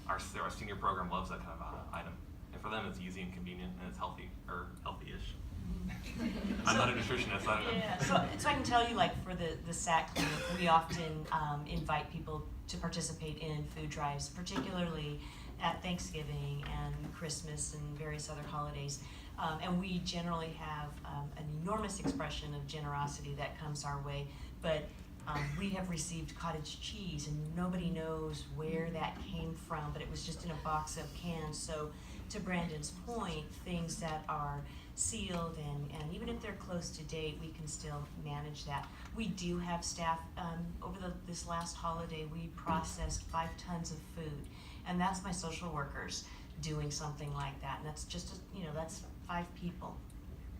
[SPEAKER 3] Our senior program loves that kind of item. And for them, it's easy and convenient, and it's healthy, or healthy-ish. I'm not a nutritionist.
[SPEAKER 5] So I can tell you, like for the SAC clinic, we often invite people to participate in food drives, particularly at Thanksgiving and Christmas and various other holidays. And we generally have an enormous expression of generosity that comes our way. But we have received cottage cheese, and nobody knows where that came from, but it was just in a box of cans. So to Brandon's point, things that are sealed and even if they're close to date, we can still manage that. We do have staff, over this last holiday, we processed 5 tons of food, and that's my social workers doing something like that, and that's just, that's 5 people.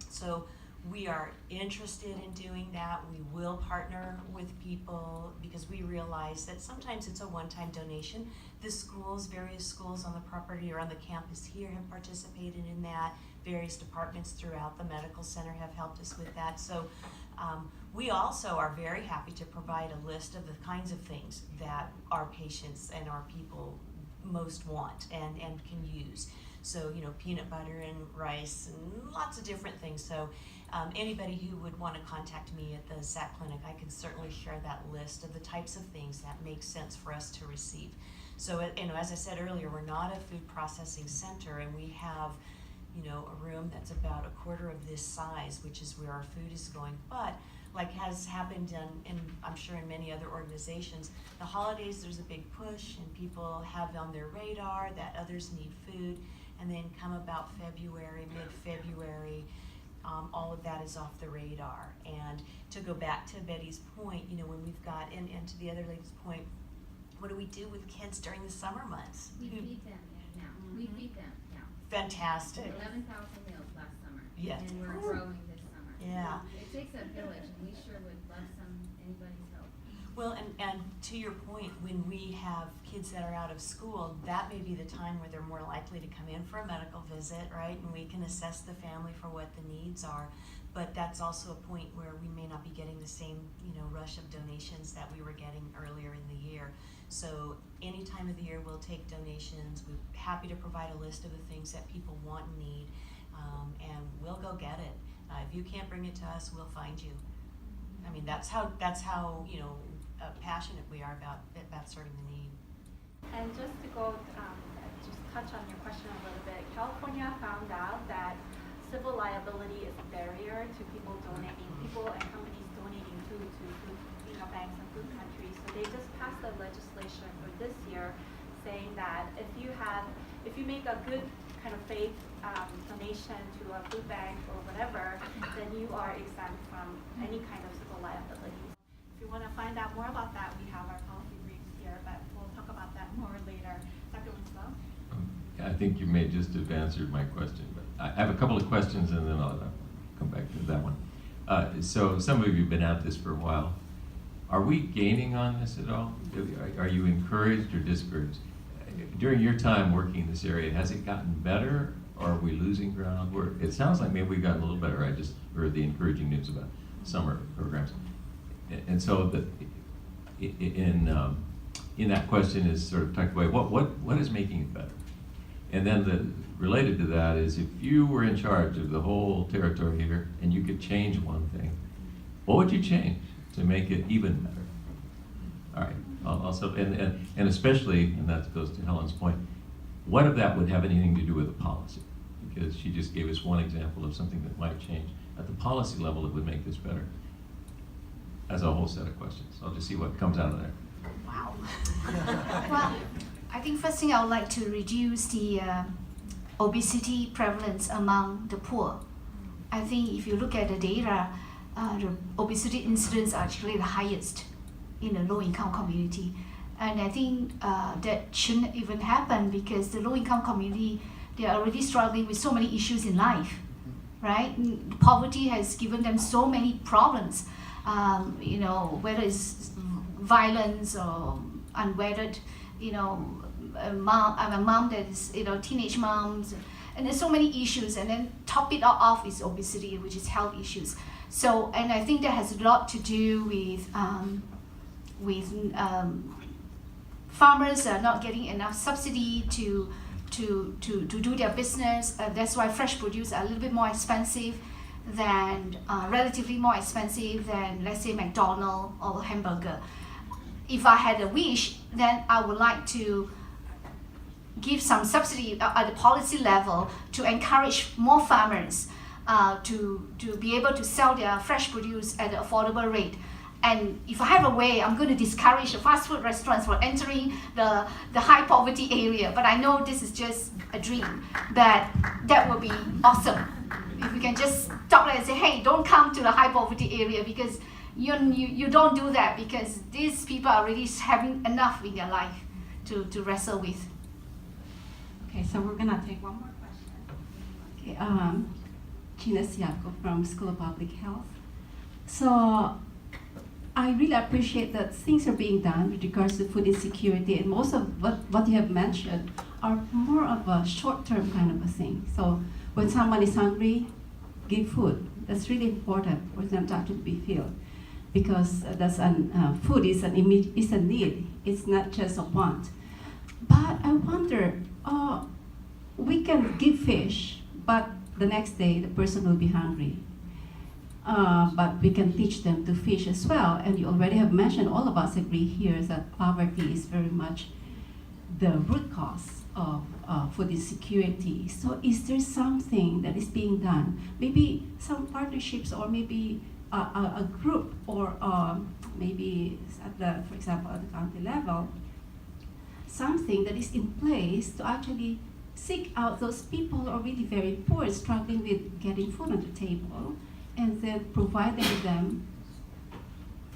[SPEAKER 5] So we are interested in doing that. We will partner with people because we realize that sometimes it's a one-time donation. The schools, various schools on the property or on the campus here have participated in that. Various departments throughout the medical center have helped us with that. So we also are very happy to provide a list of the kinds of things that our patients and our people most want and can use. So, peanut butter and rice and lots of different things. So anybody who would want to contact me at the SAC clinic, I can certainly share that list of the types of things that make sense for us to receive. So, as I said earlier, we're not a food processing center, and we have, a room that's about a quarter of this size, which is where our food is going. But like has happened in I'm sure in many other organizations, the holidays, there's a big push and people have on their radar that others need food, and then come about February, mid-February, all of that is off the radar. And to go back to Betty's point, when we've got, and to the other lady's point, what do we do with kids during the summer months?
[SPEAKER 4] We feed them now. We feed them now.
[SPEAKER 5] Fantastic.
[SPEAKER 4] 11,000 meals last summer.
[SPEAKER 5] Yes.
[SPEAKER 4] And we're growing this summer.
[SPEAKER 5] Yeah.
[SPEAKER 4] It takes a village, and we sure would love anybody's help.
[SPEAKER 5] Well, and to your point, when we have kids that are out of school, that may be the time where they're more likely to come in for a medical visit, right? And we can assess the family for what the needs are. But that's also a point where we may not be getting the same, rush of donations that we were getting earlier in the year. So any time of the year, we'll take donations. We're happy to provide a list of the things that people want and need, and we'll go get it. If you can't bring it to us, we'll find you. I mean, that's how passionate we are about serving the need.
[SPEAKER 9] And just to go, just touch on your question a little bit, California found out that civil liability is a barrier to people and companies donating food to food, banks and food countries. So they just passed a legislation for this year saying that if you make a good kind of faith donation to a food bank or whatever, then you are exempt from any kind of civil liability. If you want to find out more about that, we have our policy briefs here, but we'll talk about that more later. Dr. Winslow?
[SPEAKER 10] I think you may just have answered my question, but I have a couple of questions and then I'll come back to that one. So some of you have been at this for a while. Are we gaining on this at all? Are you encouraged or discouraged? During your time working in this area, has it gotten better or are we losing ground? It sounds like maybe we've gotten a little better. I just heard the encouraging news about summer programs. And so in that question is sort of tucked away, what is making it better? And then related to that is, if you were in charge of the whole territory here and you could change one thing, what would you change to make it even better? All right, also, and especially, and that goes to Helen's point, what if that would have anything to do with the policy? Because she just gave us one example of something that might change. At the policy level, it would make this better. As a whole set of questions. I'll just see what comes out of there.
[SPEAKER 6] Wow. Well, I think first thing I would like to reduce the obesity prevalence among the poor. I think if you look at the data, the obesity incidence are actually the highest in the low-income community. And I think that shouldn't even happen, because the low-income community, they are already struggling with so many issues in life, right? Poverty has given them so many problems, whether it's violence or unwedded, a mom that is, teenage moms, and there's so many issues. And then top it all off is obesity, which is health issues. So, and I think that has a lot to do with farmers are not getting enough subsidy to do their business. That's why fresh produce are a little bit more expensive than, relatively more expensive than, let's say, McDonald's or hamburger. If I had a wish, then I would like to give some subsidy at the policy level to encourage more farmers to be able to sell their fresh produce at an affordable rate. And if I have a way, I'm going to discourage the fast food restaurants from entering the high poverty area. But I know this is just a dream, but that would be awesome. If we can just stop there and say, hey, don't come to the high poverty area, because you don't do that, because these people are already having enough in their life to wrestle with.
[SPEAKER 8] Okay, so we're gonna take one more question. Okay, Gina Siako from School of Public Health. So I really appreciate that things are being done with regards to food insecurity, and most of what you have mentioned are more of a short-term kind of a thing. So when someone is hungry, give food. That's really important for them to be filled, because food is a need. It's not just a want. But I wonder,
[SPEAKER 11] we can give fish, but the next day the person will be hungry. But we can teach them to fish as well. And you already have mentioned, all of us agree here, that poverty is very much the root cause of food insecurity. So is there something that is being done? Maybe some partnerships, or maybe a group, or maybe at the, for example, at the county level, something that is in place to actually seek out those people who are really very poor, struggling with getting food on the table, and then providing them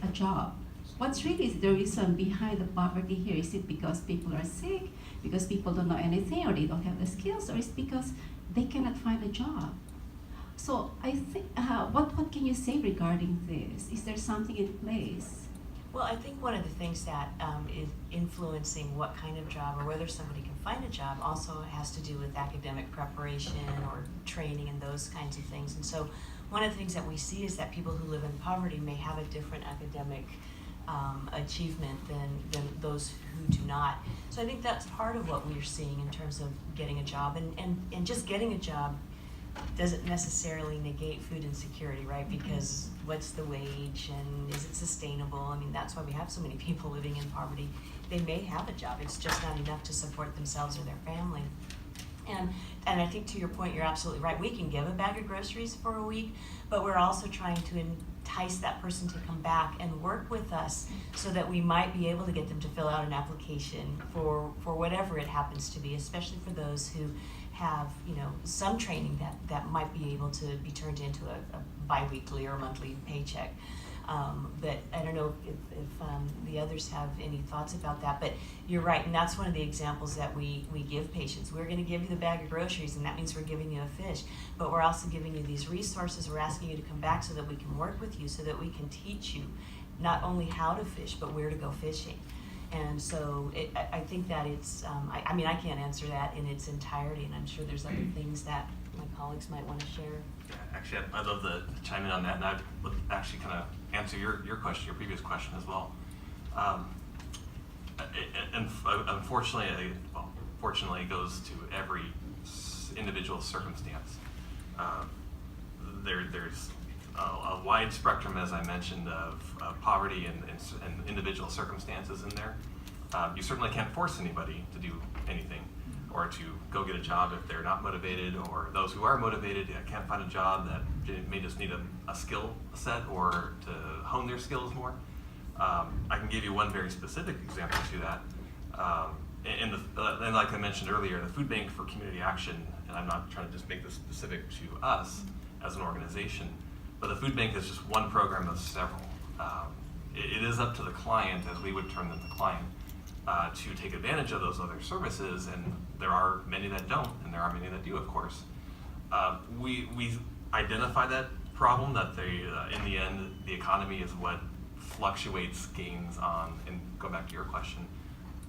[SPEAKER 11] a job. What's really the reason behind the poverty here? Is it because people are sick, because people don't know anything, or they don't have the skills, or is it because they cannot find a job? So I think, what can you say regarding this? Is there something in place?
[SPEAKER 5] Well, I think one of the things that is influencing what kind of job or whether somebody can find a job also has to do with academic preparation or training and those kinds of things. And so one of the things that we see is that people who live in poverty may have a different academic achievement than those who do not. So I think that's part of what we're seeing in terms of getting a job. And just getting a job doesn't necessarily negate food insecurity, right? Because what's the wage and is it sustainable? I mean, that's why we have so many people living in poverty. They may have a job, it's just not enough to support themselves or their family. And I think to your point, you're absolutely right. We can give a bag of groceries for a week, but we're also trying to entice that person to come back and work with us so that we might be able to get them to fill out an application for whatever it happens to be, especially for those who have, you know, some training that might be able to be turned into a bi-weekly or monthly paycheck. But I don't know if the others have any thoughts about that, but you're right, and that's one of the examples that we give patients. We're gonna give you the bag of groceries, and that means we're giving you a fish, but we're also giving you these resources. We're asking you to come back so that we can work with you, so that we can teach you not only how to fish, but where to go fishing. And so I think that it's, I mean, I can't answer that in its entirety, and I'm sure there's other things that my colleagues might want to share.
[SPEAKER 3] Yeah, actually, I'd love to chime in on that, and I would actually kind of answer your question, your previous question as well. Unfortunately, fortunately, it goes to every individual circumstance. There's a wide spectrum, as I mentioned, of poverty and individual circumstances in there. You certainly can't force anybody to do anything or to go get a job if they're not motivated, or those who are motivated can't find a job that may just need a skill set or to hone their skills more. I can give you one very specific example to that. And like I mentioned earlier, the Food Bank for Community Action, and I'm not trying to just make this specific to us as an organization, but the Food Bank is just one program of several. It is up to the client, as we would term them, the client, to take advantage of those other services, and there are many that don't, and there are many that do, of course. We identify that problem, that in the end, the economy is what fluctuates gains on, and go back to your question,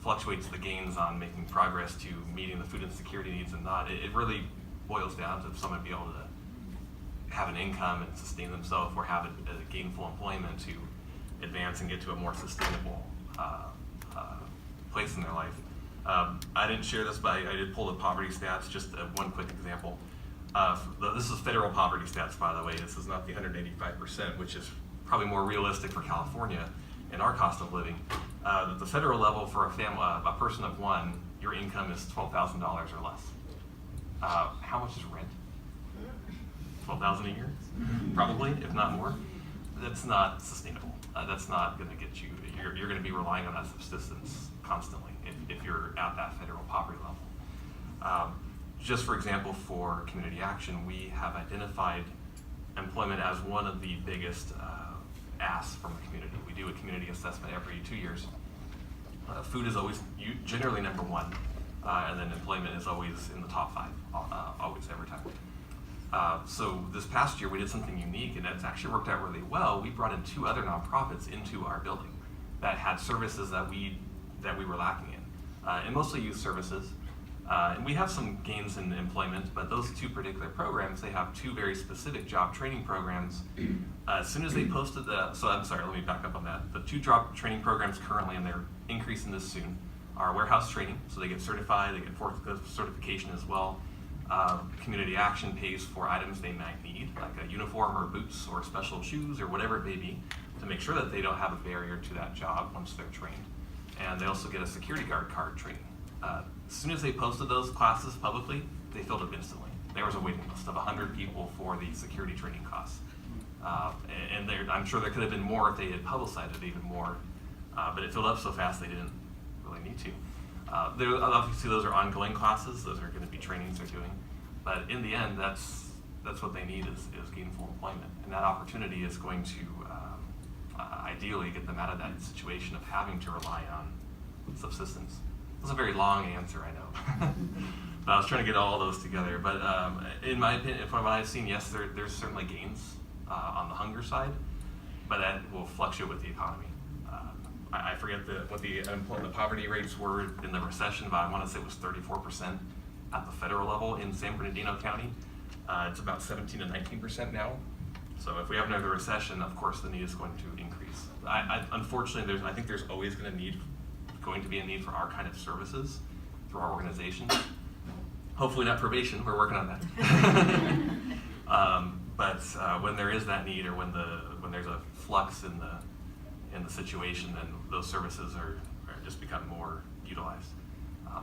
[SPEAKER 3] fluctuates the gains on making progress to meeting the food insecurity needs and not. It really boils down to if someone be able to have an income and sustain themselves, or have a gainful employment to advance and get to a more sustainable place in their life. I didn't share this, but I did pull the poverty stats, just one quick example. This is federal poverty stats, by the way. This is not the 185%, which is probably more realistic for California and our cost of living. The federal level for a family, a person of one, your income is $12,000 or less. How much is rent? $12,000 a year, probably, if not more. That's not sustainable. That's not going to get you. You're going to be relying on that subsistence constantly if you're at that federal poverty level. Just for example, for community action, we have identified employment as one of the biggest asks from the community. We do a community assessment every 2 years. Food is always generally number one, and then employment is always in the top 5, always, every time. So this past year we did something unique, and it's actually worked out really well. We brought in 2 other nonprofits into our building that had services that we were lacking in, and mostly youth services. And we have some gains in employment, but those 2 particular programs, they have 2 very specific job training programs. As soon as they posted I'm sorry, let me back up on that. The 2 job training programs currently, and they're increasing this soon, are warehouse training, so they get certified, they get forklift certification as well. Community action pays for items they might need, like a uniform or boots or special shoes or whatever it may be, to make sure that they don't have a barrier to that job once they're trained. And they also get a security guard card training. As soon as they posted those classes publicly, they filled up instantly. There was a waiting list of 100 people for the security training costs. I'm sure there could have been more if they had publicized it even more, but it filled up so fast they didn't really need to. Obviously, those are ongoing classes. Those are going to be trainings they're doing. But in the end, that's what they need is gainful employment. And that opportunity is going to ideally get them out of that situation of having to rely on subsistence. That's a very long answer, I know. But I was trying to get all those together. But in my opinion, from what I've seen, yes, there's certainly gains on the hunger side, but that will fluctuate with the economy. I forget what the poverty rates were in the recession, but I want to say it was 34% at the federal level in San Bernardino County. It's about 17 to 19% now. So if we have another recession, of course, the need is going to increase. Unfortunately, I think there's always going to be a need for our kind of services through our organizations. Hopefully not probation. We're working on that. But when there is that need, or when there's a flux in the situation, then those services are just become more utilized.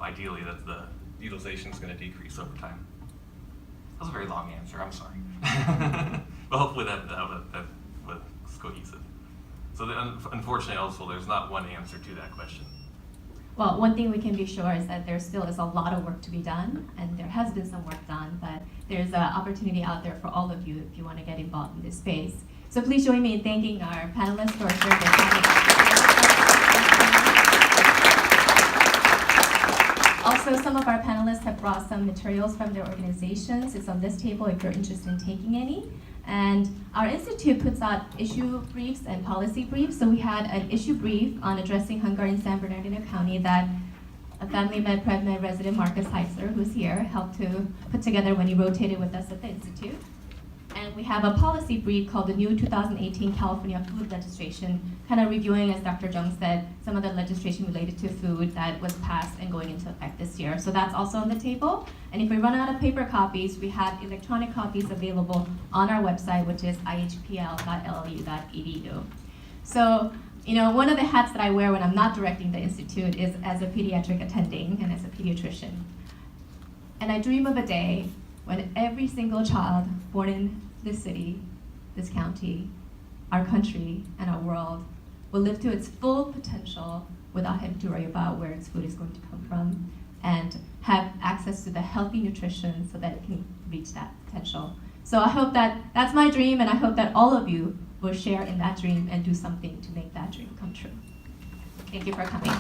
[SPEAKER 3] Ideally, that the utilization is going to decrease over time. That was a very long answer. I'm sorry, but hopefully that was cohesive. So unfortunately, also there's not one answer to that question.
[SPEAKER 1] Well, one thing we can be sure is that there still is a lot of work to be done, and there has been some work done, but there's an opportunity out there for all of you if you want to get involved in this space. So please join me in thanking our panelists for sharing their time. Also, some of our panelists have brought some materials from their organizations. It's on this table if you're interested in taking any. And our institute puts out issue briefs and policy briefs. So we had an issue brief on addressing hunger in San Bernardino County that a family med Prev Med resident, Marcus Heitzler, who's here, helped to put together when he rotated with us at the institute. And we have a policy brief called the new 2018 California Food Legislation, kind of reviewing, as Dr. Jung said, some of the legislation related to food that was passed and going into effect this year. So that's also on the table. And if we run out of paper copies, we have electronic copies available on our website, which is ihpl.llu.edu. So, one of the hats that I wear when I'm not directing the institute is as a pediatric attending and as a pediatrician. And I dream of a day when every single child born in this city, this county, our country, and our world will live to its full potential without having to worry about where its food is going to come from, and have access to the healthy nutrition so that it can reach that potential. So I hope that's my dream, and I hope that all of you will share in that dream and do something to make that dream come true. Thank you for coming.